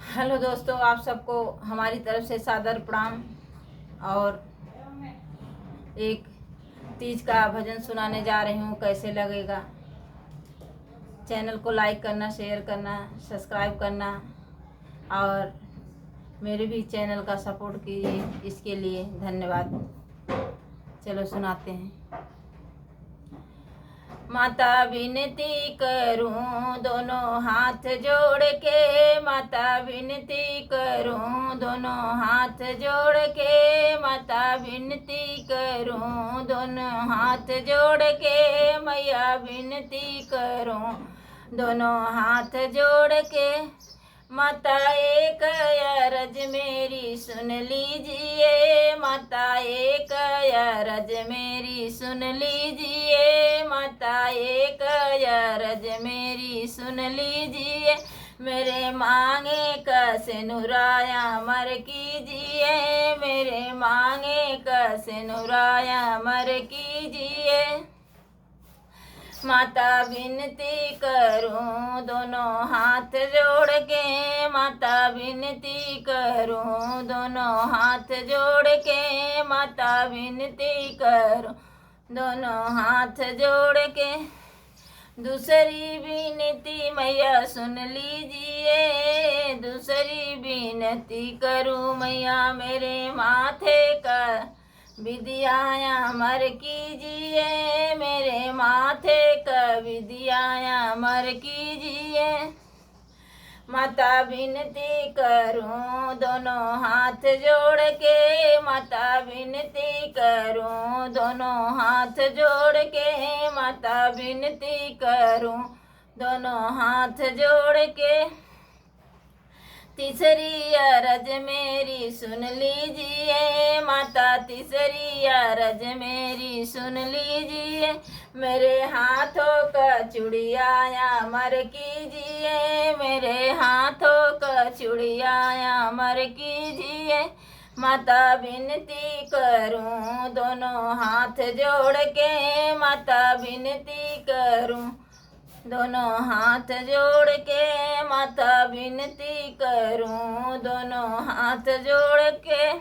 Hello दोस्तों, आप सबको हमारी तरफ से सादर प्रणाम। और एक तीज का भजन सुनाने जा रही हूँ। कैसे लगेगा? चैनल को लाइक करना, शेयर करना, सब्सक्राइब करना और मेरे भी चैनल का सपोर्ट कीजिए। इसके लिए धन्यवाद। चलो सुनाते हैं। माता विनती करूं दोनों हाथ जोड़ के, माता विनती करूं दोनों हाथ जोड़ के, माता विनती करूं दोनों हाथ जोड़ के, मैया विनती करूं दोनों हाथ जोड़ के। माता एक अरज मेरी सुन लीजिए, माता एक अरज मेरी सुन लीजिए, माता एक अरज मेरी सुन लीजिए। मेरे मांगे का सिनुराया मर कीजिए, मेरे मांगे का सिनुराया मर कीजिए। माता विनती करूं दोनों हाथ जोड़ के, माता विनती करूं दोनों हाथ जोड़ के, माता विनती करूं दोनों हाथ जोड़ के। दूसरी विनती मैया सुन लीजिए, दूसरी विनती करूं मैया, मेरे माथे का विदियाया मर कीजिए, मेरे माथे का विदियाया मर कीजिए। माता विनती करूं दोनों हाथ जोड़ के, माता विनती करूं दोनों हाथ जोड़ के, माता विनती करूं दोनों हाथ जोड़ के। तीसरी अरज मेरी सुन लीजिए, माता तीसरी अरज मेरी सुन लीजिए। मेरे हाथों का चूड़ियाया मर कीजिए, मेरे हाथों का चूड़ियाया मर कीजिए। माता विनती करूं दोनों हाथ जोड़ के, माता विनती करूं दोनों हाथ जोड़ के, माता विनती करूं दोनों हाथ जोड़ के।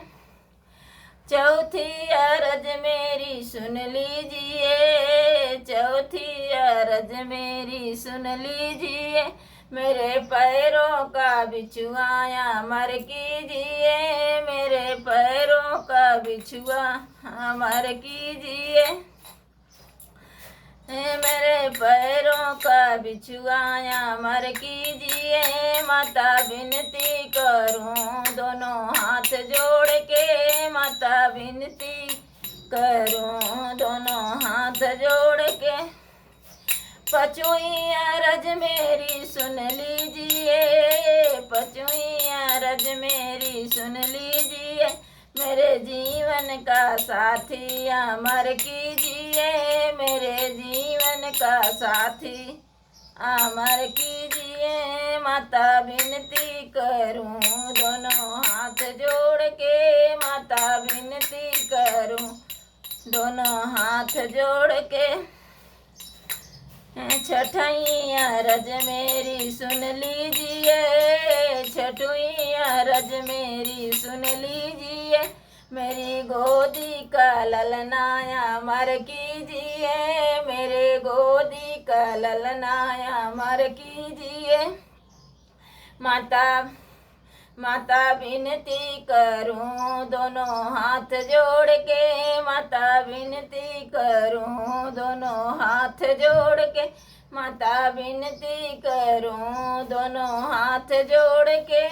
चौथी अरज मेरी सुन लीजिए, चौथी अरज मेरी सुन लीजिए। मेरे पैरों का बिछुआया मर कीजिए, मेरे पैरों का बिछुआ मर कीजिए। मेरे पैरों का बिछुआया मर कीजिए। माता विनती करूं दोनों हाथ जोड़ के, माता विनती करूं दोनों हाथ जोड़ के। पांचवी अरज मेरी सुन लीजिए, पांचवी अरज मेरी सुन लीजिए। मेरे जीवन का साथी अमर कीजिए, मेरे जीवन का साथी अमर कीजिए। माता विनती करूं दोनों हाथ जोड़ के, माता विनती करूं दोनों हाथ जोड़ के। छठवीं अरज मेरी सुन लीजिए, छठवीं अरज मेरी सुन लीजिए। मेरी गोदी का ललनाया मर कीजिए, मेरे गोदी का ललनाया मर कीजिए। माता विनती करूं दोनों हाथ जोड़ के, माता विनती करूं दोनों हाथ जोड़ के, माता विनती करूं दोनों हाथ जोड़ के।